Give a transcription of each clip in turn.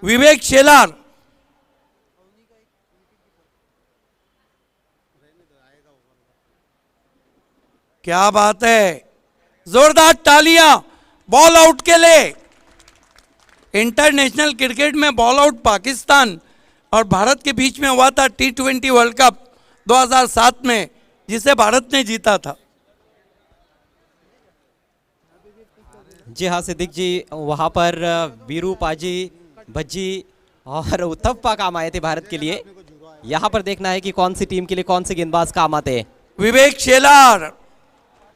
विवेक शेलार, क्या बात है, जोरदार तालियां बॉल आउट के लिए। इंटरनेशनल क्रिकेट में बॉल आउट पाकिस्तान और भारत के बीच में हुआ था T20 वर्ल्ड कप 2007 में, जिसे भारत ने जीता था। जी हाँ सिद्दीक जी, वहाँ पर वीरू पाजी, भज्जी और उत्थप्पा काम आए थे भारत के लिए। यहाँ पर देखना है कि कौन सी टीम के लिए कौन से गेंदबाज काम आते हैं। विवेक शेलार,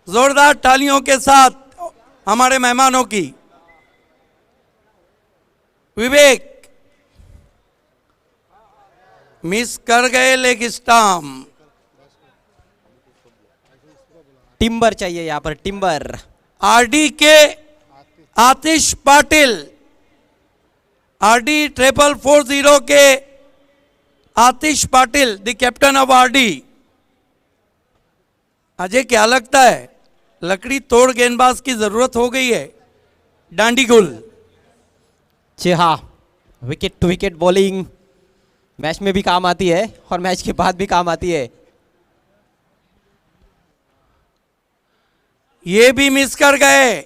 जोरदार तालियों के साथ हमारे मेहमानों की। विवेक मिस कर गए लेग स्टंप। टिम्बर चाहिए यहाँ पर, टिम्बर। आरडी के आतिश पाटिल, आरडी 4440 के Atish Patil, the captain of RD. Ajay क्या लगता है, लकड़ी तोड़ गेंदबाज की जरूरत हो गई है? डांडी गुल। जी हाँ, wicket to wicket bowling match में भी काम आती है और मैच के बाद भी काम आती है। ये भी मिस कर गए।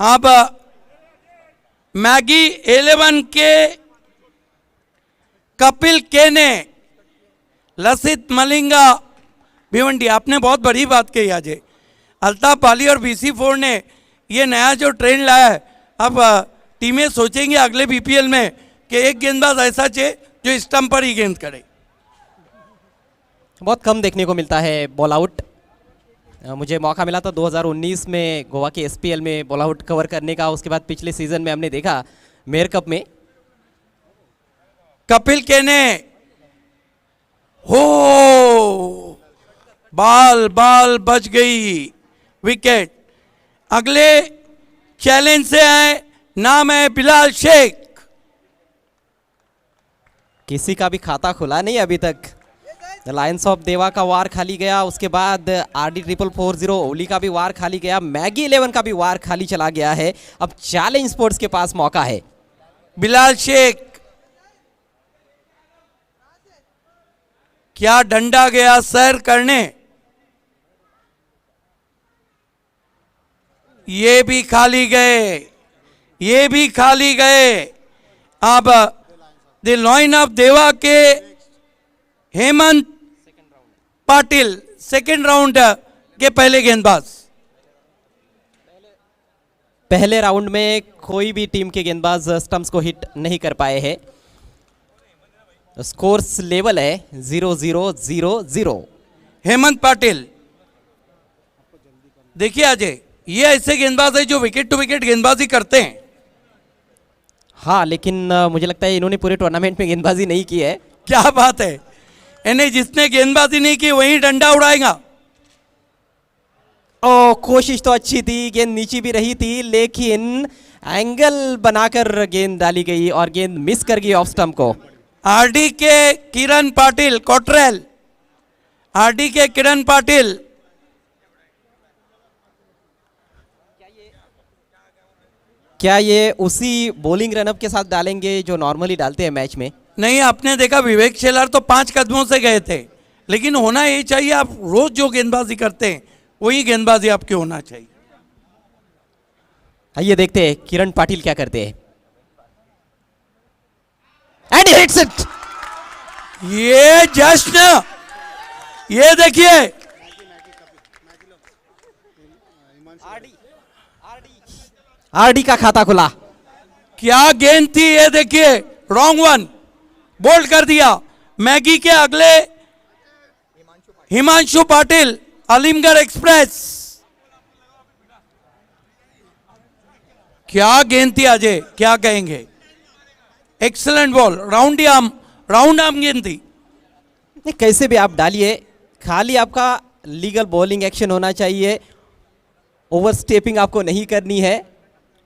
अब मैगी 11 के कपिल के ने, लसित मलिंगा भिवंडी। आपने बहुत बड़ी बात कही आज। अल्ताफ पाली और BC4 ने ये नया जो ट्रेंड लाया है, अब टीमें सोचेंगे अगले BPL में कि एक गेंदबाज ऐसा चाहिए जो स्टंप पर ही गेंद करे। बहुत कम देखने को मिलता है बॉल आउट। मुझे मौका मिला था 2019 में गोवा के SPL में बॉल आउट कवर करने का। उसके बाद पिछले सीजन में हमने देखा मेयर कप में। कपिल के ने हो, बाल बच गई, विकेट। अगले चैलेंज से आए, नाम है बिलाल शेख। किसी का भी खाता खुला नहीं अभी तक। लायंस ऑफ देवा का वार खाली गया, उसके बाद RD 4440 ओली का भी वार खाली गया, मैगी 11 का भी वार खाली चला गया है। अब चैलेंज स्पोर्ट्स के पास मौका है। बिलाल शेख, क्या डंडा गया सैर करने। ये भी खाली गए, ये भी खाली गए। अब द लाइन ऑफ देवा के हेमंत पाटिल, सेकेंड राउंड के पहले गेंदबाज। पहले राउंड में कोई भी टीम के गेंदबाज स्टंप्स को हिट नहीं कर पाए हैं। स्कोर्स लेवल है 0-0-0-0। हेमंत पाटिल, देखिए अजय, ये ऐसे गेंदबाज है जो विकेट टू विकेट गेंदबाजी करते हैं। हाँ, लेकिन मुझे लगता है इन्होंने पूरे टूर्नामेंट में गेंदबाजी नहीं की है। क्या बात है, यानी जिसने गेंदबाजी नहीं की वही डंडा उड़ाएगा। ओ, कोशिश तो अच्छी थी, गेंद नीचे भी रही थी, लेकिन एंगल बनाकर गेंद डाली गई और गेंद मिस कर गई ऑफ स्टंप को। आरडी के किरण पाटिल, कोटरेल, आरडी के किरण पाटिल। क्या ये उसी बॉलिंग रनअप के साथ डालेंगे जो नॉर्मली डालते हैं मैच में? नहीं, आपने देखा विवेक शेलार तो 5 कदमों से गए थे, लेकिन होना ये चाहिए, आप रोज जो गेंदबाजी करते हैं वही गेंदबाजी आपकी होना चाहिए। आइए देखते हैं किरण पाटिल क्या करते हैं। And he hits it. ये जश्न, ये देखिए, आरडी का खाता खुला। क्या गेंद थी, ये देखिए, रॉन्ग वन, बोल्ड कर दिया। मैगी के अगले हिमांशु पाटिल, अलीमगढ़ एक्सप्रेस। क्या गेंद थी अजय, क्या कहेंगे। एक्सीलेंट बॉल, राउंड आर्म गेंद थी। नहीं, कैसे भी आप डालिए, खाली आपका लीगल बॉलिंग एक्शन होना चाहिए। ओवर स्टेपिंग आपको नहीं करनी है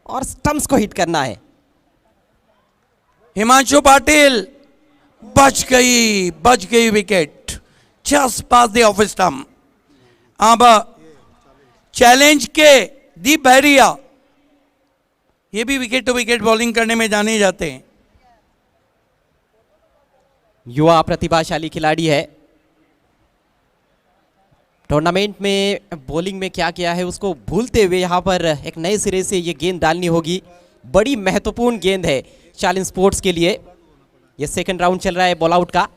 और स्टंप्स को हिट करना है। हिमांशु पाटिल, बच गई wicket, just pass the off stump. अब चैलेंज के दीप बहरिया, ये भी विकेट टू विकेट बॉलिंग करने में जाने जाते हैं। युवा प्रतिभाशाली खिलाड़ी है। टूर्नामेंट में बॉलिंग में क्या किया है उसको भूलते हुए यहाँ पर एक नए सिरे से ये गेंद डालनी होगी। बड़ी महत्वपूर्ण गेंद है चैलेंज स्पोर्ट्स के लिए। ये सेकंड राउंड चल रहा है बॉल आउट का।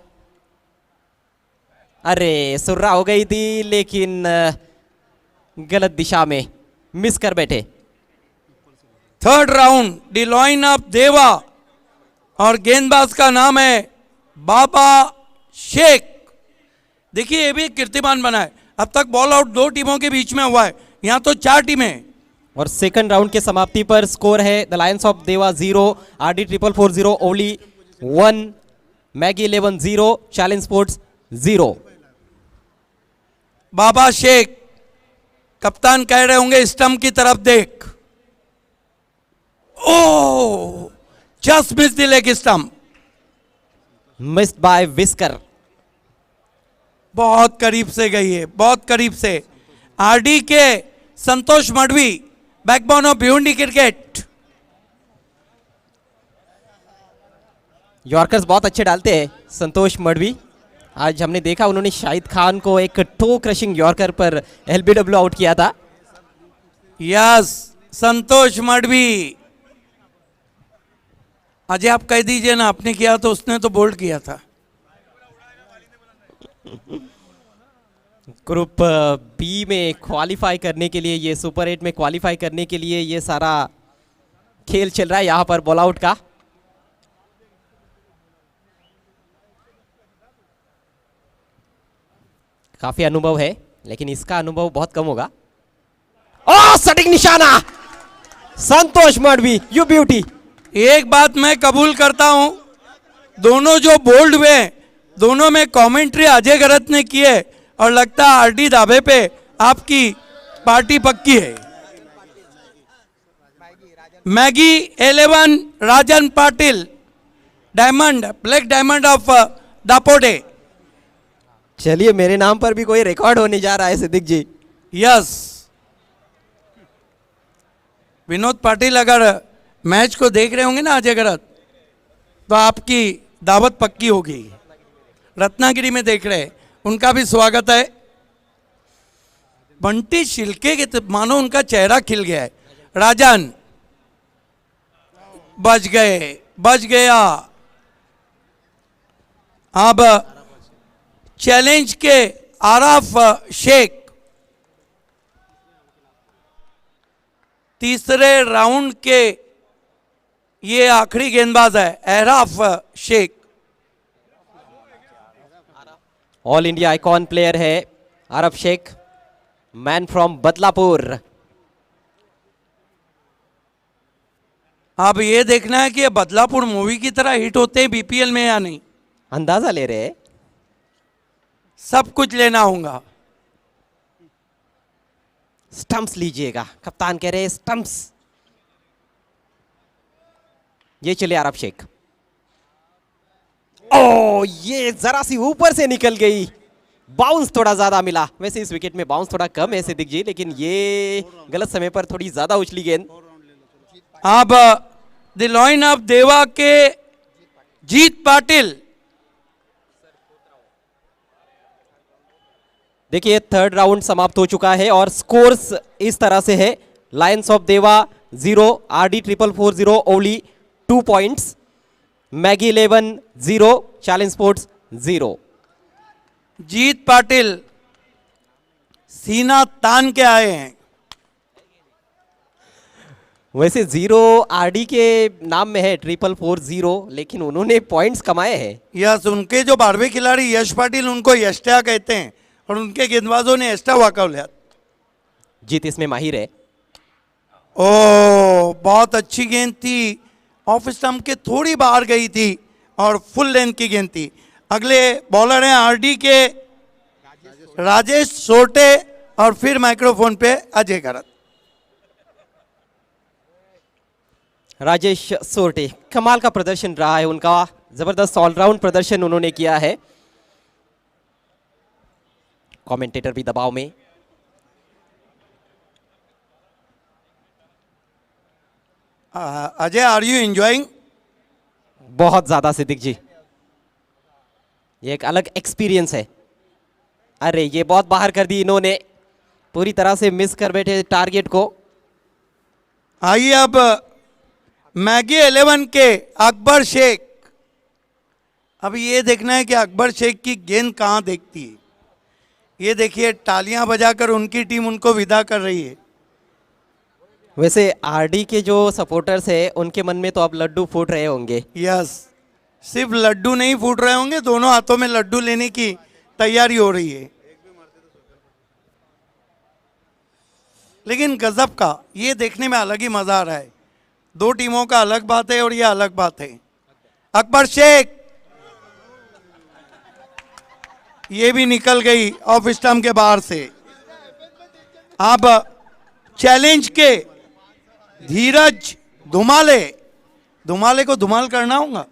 अरे सुर्रा हो गई थी लेकिन गलत दिशा में मिस कर बैठे। Third round the line of देवा और गेंदबाज का नाम है बाबा शेख। देखिए ये भी एक कीर्तिमान बना है। अब तक बॉल आउट 2 टीमों के बीच में हुआ है, यहां तो 4 टीमें। और सेकंड राउंड के समाप्ति पर स्कोर है द लायंस ऑफ देवा 0, RD 440 Ovali 1, Maggi 11 0, challenge sports 0। Baba Shaikh कप्तान कह रहे होंगे स्टंप की तरफ देख। Oh just miss the leg stump. Missed by whisker. बहुत करीब से गई है, बहुत करीब से। आरडी के Santosh Madvi backbone of Bhiwandi cricket. Yorkers बहुत अच्छे डालते हैं संतोष मडवी। आज हमने देखा उन्होंने शाहिद खान को एक टो क्रशिंग यॉर्कर पर LBW आउट किया था। यस संतोष मडवी। अजय आप कह दीजिए ना, आपने किया तो उसने तो बोल्ड किया था। ग्रुप बी में क्वालिफाई करने के लिए, ये सुपर 8 में क्वालिफाई करने के लिए ये सारा खेल चल रहा है यहां पर बॉल आउट का। काफी अनुभव है लेकिन इसका अनुभव बहुत कम होगा। ओ सटीक निशाना संतोष मडवी, यू ब्यूटी। एक बात मैं कबूल करता हूं, दोनों जो बोल्ड हुए दोनों में कमेंट्री अजय गरत ने की है और लगता है आरडी दावे पे आपकी पार्टी पक्की है। Maggi 11 Rajan Patil, diamond black diamond of Dapode. चलिए मेरे नाम पर भी कोई रिकॉर्ड होने जा रहा है सिद्दीक जी। यस विनोद पाटिल अगर मैच को देख रहे होंगे ना अजय गरत, तो आपकी दावत पक्की होगी। रत्नागिरी में देख रहे, उनका भी स्वागत है। बंटी शिल्के के मानो उनका चेहरा खिल गया है। राजन बच गए, बच गया। अब चैलेंज के आराफ शेख तीसरे राउंड के ये आखिरी गेंदबाज है Araf Shaikh. All India icon player है आरफ शेख, मैन फ्रॉम बदलापुर। अब ये देखना है कि ये बदलापुर मूवी की तरह हिट होते हैं बीपीएल में या नहीं। अंदाजा ले रहे हैं। सब कुछ लेना होगा। स्टंप्स लीजिएगा, कप्तान कह रहे हैं स्टंप्स। ये चले आरफ शेख। ओ ये जरा सी ऊपर से निकल गई, बाउंस थोड़ा ज्यादा मिला। वैसे इस विकेट में बाउंस थोड़ा कम है सिद्दीक जी, लेकिन ये गलत समय पर थोड़ी ज्यादा उछली गेंद। अब द लाइन ऑफ देवा के जीत पाटिल। देखिए थर्ड राउंड समाप्त हो चुका है और स्कोर्स इस तरह से है। लायंस ऑफ देवा 0, RD 440 ओवली 2 points, Maggi 11 0, challenge sports 0। जीत पाटिल सीना तान के आए हैं। वैसे 0 RD के नाम में है 440, लेकिन उन्होंने पॉइंट्स कमाए हैं। यस उनके जो 12वें खिलाड़ी यश पाटिल, उनको यष्टा कहते हैं और उनके गेंदबाजों ने एस्टा वाकआउट लिया। जीत इसमें माहिर है। ओ बहुत अच्छी गेंद थी, ऑफ स्टंप के थोड़ी बाहर गई थी और फुल लेंथ की गेंद थी। अगले बॉलर हैं आरडी के राजेश सोटे और फिर माइक्रोफोन पे अजय गरत। राजेश सोरटे, कमाल का प्रदर्शन रहा है उनका, जबरदस्त ऑलराउंड प्रदर्शन उन्होंने किया है। कमेंटेटर भी दबाव में। Ajay, are you enjoying? बहुत ज्यादा सिद्दीक जी, ये एक अलग एक्सपीरियंस है। अरे ये बहुत बाहर कर दी इन्होंने, पूरी तरह से मिस कर बैठे टारगेट को। आइए अब मैगी 11 के अकबर शेख, अब ये देखना है कि अकबर शेख की गेंद कहाँ देखती है। ये देखिए तालियां बजाकर उनकी टीम उनको विदा कर रही है। वैसे आरडी के जो सपोर्टर्स हैं उनके मन में तो अब लड्डू फूट रहे होंगे। यस, सिर्फ लड्डू नहीं फूट रहे होंगे, दोनों हाथों में लड्डू लेने की तैयारी हो रही है। लेकिन गजब का ये देखने में अलग ही मजा आ रहा है। दो टीमों का अलग बात है और ये अलग बात है। अकबर शेख, ये भी निकल गई ऑफ स्टंप के बाहर से। अब चैलेंज के धीरज धुमाले, धुमाले को धुमाल करना होगा।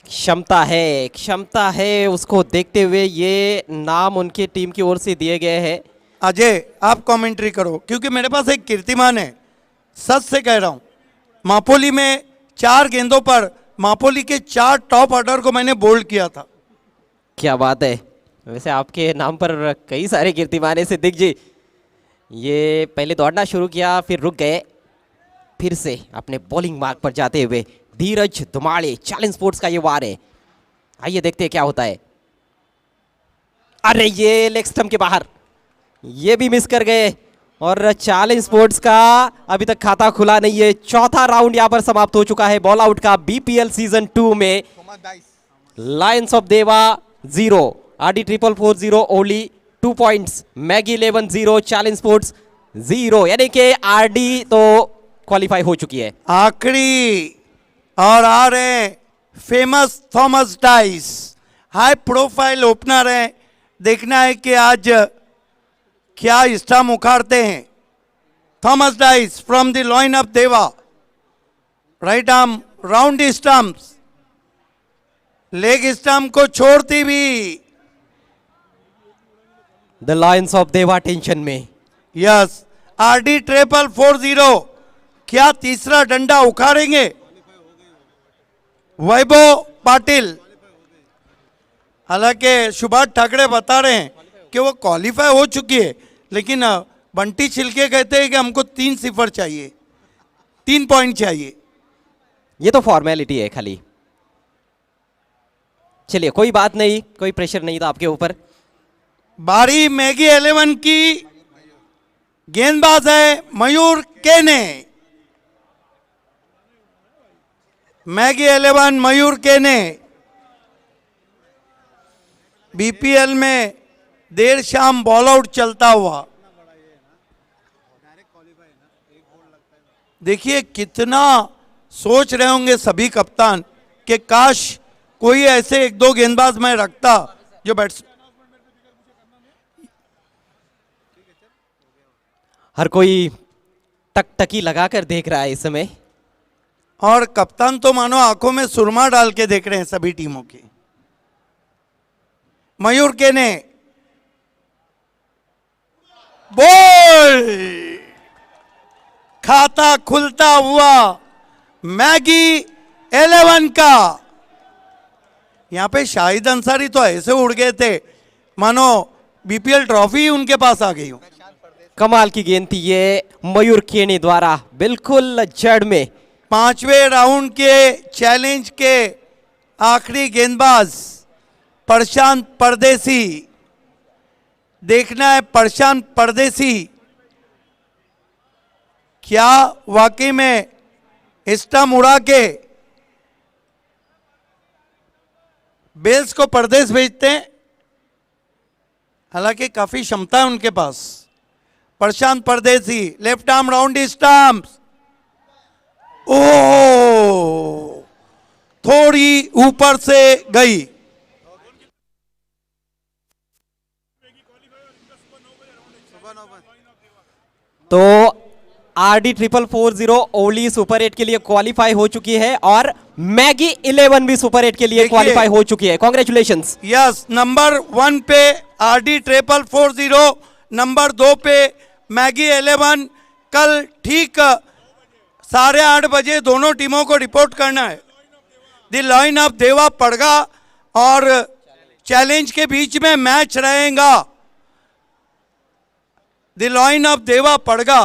क्षमता है उसको देखते हुए ये नाम उनकी टीम की ओर से दिए गए हैं। अजय, आप कमेंट्री करो, क्योंकि मेरे पास एक कीर्तिमान है। सच से कह रहा हूं, मापोली में 4 गेंदों पर मापोली के 4 टॉप ऑर्डर को मैंने बोल्ड किया था। क्या बात है, वैसे आपके नाम पर कई सारे कीर्तिमान है सिद्दीक जी। ये पहले दौड़ना शुरू किया, फिर रुक गए, फिर से अपने बॉलिंग मार्ग पर जाते हुए धीरज धुमाले। चैलेंज स्पोर्ट्स का ये वार है, आइए देखते हैं क्या होता है। अरे ये लेग स्टंप के बाहर, ये भी मिस कर गए और चैलेंज स्पोर्ट्स का अभी तक खाता खुला नहीं है। चौथा राउंड यहां पर समाप्त हो चुका है बॉल आउट का बीपीएल सीजन 2 में। लायंस ऑफ देवा 0, RD 444 only 2 points, Maggi 11 0, challenge sports 0, यानी कि आरडी तो क्वालिफाई हो चुकी है। आखिरी और आ रहे famous Thomas Dias, high profile opener है। देखना है कि आज क्या स्टंप उखाड़ते हैं। Thomas Dias from the line of Deva, right arm round stumps, leg stump को छोड़ती भी। The lions of Deva tension में। यस, आरडी 444 क्या तीसरा डंडा उखाड़ेंगे? वैभव पाटिल, हालांकि सुभाष ठाकरे बता रहे हैं कि वो क्वालिफाई हो चुकी है, लेकिन बंटी छिलके कहते हैं कि हमको 3 सिफर चाहिए, 3 पॉइंट चाहिए। ये तो फॉर्मेलिटी है खाली। चलिए कोई बात नहीं, कोई प्रेशर नहीं था आपके ऊपर। बारी मैगी 11 की, गेंदबाज है मयूर केने। मैगी 11 मयूर केने बीपीएल में देर शाम बॉल आउट चलता हुआ। देखिए कितना सोच रहे होंगे सभी कप्तान कि काश कोई ऐसे 1-2 गेंदबाज मैं रखता जो बैट्स। हर कोई टकटकी लगाकर देख रहा है इस समय, और कप्तान तो मानो आंखों में सुरमा डाल के देख रहे हैं सभी टीमों की। मयूर केने बॉल, खाता खुलता हुआ मैगी 11 का। यहां पे शाहिद अंसारी तो ऐसे उड़ गए थे मानो बीपीएल ट्रॉफी उनके पास आ गई हो। कमाल की गेंद थी ये मयूर केने द्वारा, बिल्कुल जड़ में। 5वें राउंड के चैलेंज के आखिरी गेंदबाज प्रशांत परदेसी। देखना है प्रशांत परदेसी क्या वाकई में स्टंप उड़ा के बेल्स को परदेश भेजते हैं। हालांकि काफी क्षमता है उनके पास। प्रशांत परदेसी लेफ्ट आर्म राउंड स्टंप, ओ थोड़ी ऊपर से गई। तो आरडी 444 ओली सुपर 8 के लिए क्वालिफाई हो चुकी है और मैगी 11 भी सुपर 8 के लिए क्वालिफाई हो चुकी है। कॉन्ग्रेचुलेशंस। यस, नंबर 1 पे आरडी 444, नंबर 2 पे मैगी 11। कल ठीक 8:30 दोनों टीमों को रिपोर्ट करना है। द लाइन ऑफ देवा पड़गा और चैलेंज के बीच में मैच रहेगा। द लाइन ऑफ देवा पड़गा